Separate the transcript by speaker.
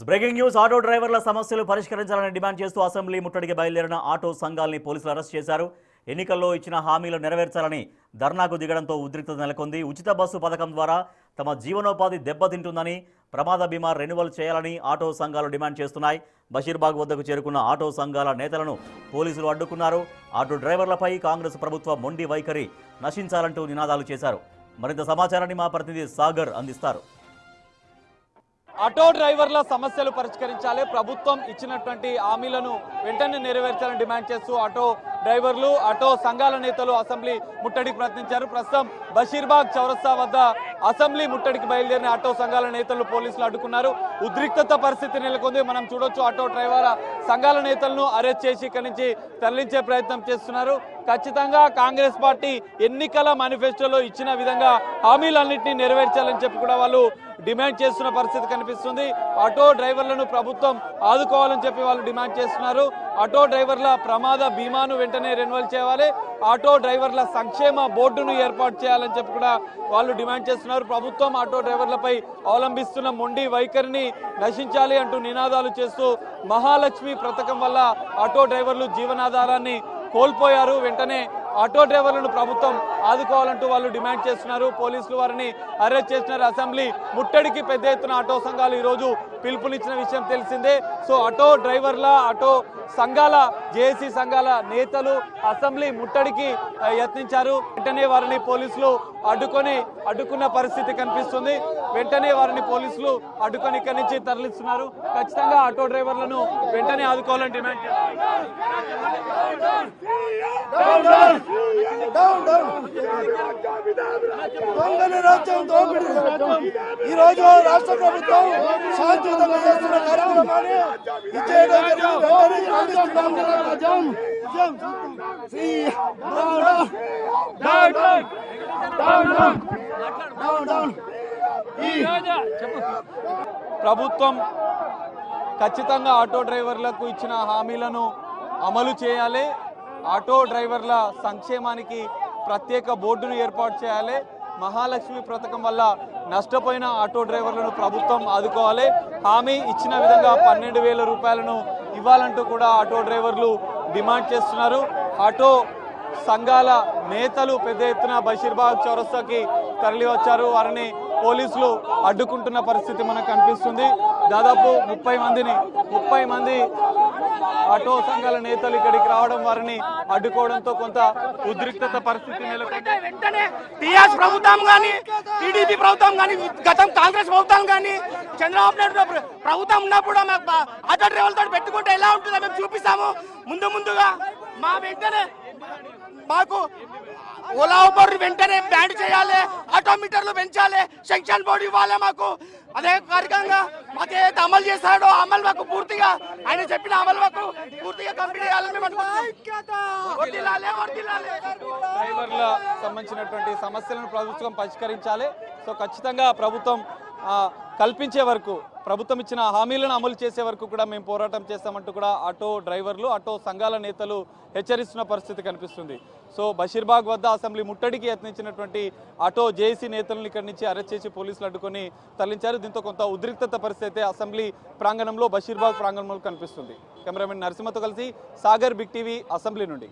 Speaker 1: Breaking news auto డ్రైవర్ల సమస్యలు పరిష్కరించాలని డిమాండ్ చేస్తూ అసెంబ్లీ ముట్టడికి బయలుదేరిన ఆటో సంఘాలని పోలీసులు అరెస్ట్ చేశారు. ఎన్నికల్లో ఇచ్చిన హామీలు నెరవేర్చాలని ధర్నాకు దిగడంతో ఉద్రిక్తత నెలకొంది. ఉచిత బస్సు పథకం ద్వారా తమ జీవనోపాధి దెబ్బతింటుందని, ప్రమాద బీమా రెన్యువల్ చేయాలని ఆటో సంఘాలు డిమాండ్ చేస్తున్నాయి. బషీర్బాగ్ వద్దకు చేరుకున్న ఆటో సంఘాల నేతలను పోలీసులు అడ్డుకున్నారు. ఆటో డ్రైవర్లపై కాంగ్రెస్ ప్రభుత్వ మొండి వైఖరి నశించాలంటూ నినాదాలు చేశారు. మరింత సమాచారాన్ని మా ప్రతినిధి సాగర్ అందిస్తారు.
Speaker 2: ఆటో డ్రైవర్ల సమస్యలు పరిష్కరించాలి, ప్రభుత్వం ఇచ్చినటువంటి హామీలను వెంటనే నెరవేర్చాలని డిమాండ్ చేస్తూ ఆటో డ్రైవర్లు, ఆటో సంఘాల నేతలు అసెంబ్లీ ముట్టడికి ప్రయత్నించారు. ప్రస్తుతం బషీర్బాగ్ చౌరస్తా వద్ద అసెంబ్లీ ముట్టడికి బయలుదేరిన ఆటో సంఘాల నేతలు పోలీసులు అడ్డుకున్నారు. ఉద్రిక్తత పరిస్థితి నెలకొంది. మనం చూడొచ్చు, ఆటో డ్రైవర్ సంఘాల నేతలను అరెస్ట్ చేసి ఇక్కడి నుంచి తరలించే ప్రయత్నం చేస్తున్నారు. ఖచ్చితంగా కాంగ్రెస్ పార్టీ ఎన్నికల మేనిఫెస్టోలో ఇచ్చిన విధంగా హామీలన్నింటినీ నెరవేర్చాలని చెప్పి కూడా వాళ్ళు డిమాండ్ చేస్తున్న పరిస్థితి కనిపిస్తుంది. ఆటో డ్రైవర్లను ప్రభుత్వం ఆదుకోవాలని చెప్పి వాళ్ళు డిమాండ్ చేస్తున్నారు. ఆటో డ్రైవర్ల ప్రమాద బీమాను వెంటనే రెన్యువల్ చేయాలి, ఆటో డ్రైవర్ల సంక్షేమ బోర్డును ఏర్పాటు చేయాలని చెప్పి కూడా వాళ్ళు డిమాండ్ చేస్తున్నారు. ప్రభుత్వం ఆటో డ్రైవర్లపై అవలంబిస్తున్న మొండి వైఖరిని నశించాలి అంటూ నినాదాలు చేస్తూ మహాలక్ష్మి పథకం వల్ల ఆటో డ్రైవర్లు జీవనాధారాన్ని కోల్పోయారు. వెంటనే ఆటో డ్రైవర్లను ప్రభుత్వం ఆదుకోవాలంటూ వాళ్ళు డిమాండ్ చేస్తున్నారు. పోలీసులు వారిని అరెస్ట్ చేస్తున్నారు. అసెంబ్లీ ముట్టడికి పెద్ద ఎత్తున ఆటో సంఘాలు ఈరోజు పిలుపునిచ్చిన విషయం తెలిసిందే. సో ఆటో డ్రైవర్ల, ఆటో సంఘాల, జేఏసీ సంఘాల నేతలు అసెంబ్లీ ముట్టడికి యత్నించారు. వెంటనే వారిని పోలీసులు అడ్డుకున్న పరిస్థితి కనిపిస్తుంది. వెంటనే వారిని పోలీసులు అడ్డుకొని ఇక్కడి నుంచి తరలిస్తున్నారు. ఖచ్చితంగా ఆటో డ్రైవర్లను వెంటనే ఆదుకోవాలని డిమాండ్ చేస్తున్నారు.
Speaker 3: ఈ రోజు రాష్ట్ర ప్రభుత్వం శాంతియుతంగా చేస్తున్న కార్యక్రమాన్ని
Speaker 2: ప్రభుత్వం ఖచ్చితంగా ఆటో డ్రైవర్లకు ఇచ్చిన హామీలను అమలు చేయాలి, ఆటో డ్రైవర్ల సంక్షేమానికి ప్రత్యేక బోర్డును ఏర్పాటు చేయాలి, మహాలక్ష్మి పథకం వల్ల నష్టపోయిన ఆటో డ్రైవర్లను ప్రభుత్వం ఆదుకోవాలి, హామీ ఇచ్చిన విధంగా 12,000 రూపాయలను ఇవ్వాలంటూ కూడా ఆటో డ్రైవర్లు డిమాండ్ చేస్తున్నారు. ఆటో సంఘాల నేతలు పెద్ద ఎత్తున బషీర్బాగ్ చౌరస్తాకి తరలి వచ్చారు. వారిని పోలీసులు అడ్డుకుంటున్న పరిస్థితి మనకు కనిపిస్తుంది. దాదాపు 30 మంది ఆటో సంఘాల నేతలు ఇక్కడికి రావడం, వారిని అడ్డుకోవడంతో కొంత ఉద్రిక్తత పరిస్థితి నెలకొంది.
Speaker 4: వెంటనే టీఆర్ఎస్ ప్రభుత్వం కానీ, టీడీపీ ప్రభుత్వం కానీ, గతం కాంగ్రెస్ ప్రభుత్వం కానీ, చంద్రబాబు నాయుడు ప్రభుత్వం ఉన్నప్పుడు ఆటో డ్రైవర్లతో పెట్టుకుంటే ఎలా ఉంటుందో మేము చూపిస్తాము. ముందుగా మా వెంటనే మాకు ఓలా ఊబర్ వెంటనే బ్యాన్ చేయాలి, ఆటోమీటర్లు పెంచాలి, సెంక్షన్ బోర్డు ఇవ్వాలి మాకు. అదే కార్యక్రమంగా మాకు ఏదైతే అమలు చేస్తాడో అమలు మాకు పూర్తిగా, ఆయన చెప్పిన అమలు మాకు పూర్తిగా కంప్లీట్ చేయాలని
Speaker 2: డ్రైవర్ల సంబంధించినటువంటి సమస్యలను ప్రభుత్వం పరిష్కరించాలి. సో ఖచ్చితంగా ప్రభుత్వం కల్పించే వరకు, ప్రభుత్వం ఇచ్చిన హామీలను అమలు చేసే వరకు కూడా మేము పోరాటం చేస్తామంటూ కూడా ఆటో డ్రైవర్లు, ఆటో సంఘాల నేతలు హెచ్చరిస్తున్న పరిస్థితి కనిపిస్తుంది. సో బషీర్బాగ్ వద్ద అసెంబ్లీ ముట్టడికి యత్నించినటువంటి ఆటో జేఏసీ నేతలను ఇక్కడి నుంచి అరెస్ట్ చేసి పోలీసులు అడ్డుకొని తరలించారు. దీంతో కొంత ఉద్రిక్తత పరిస్థితి అసెంబ్లీ ప్రాంగణంలో, బషీర్బాగ్ ప్రాంగణంలో కనిపిస్తుంది. కెమెరామెన్ నరసింహతో కలిసి సాగర్, బిగ్ టీవీ, అసెంబ్లీ నుండి.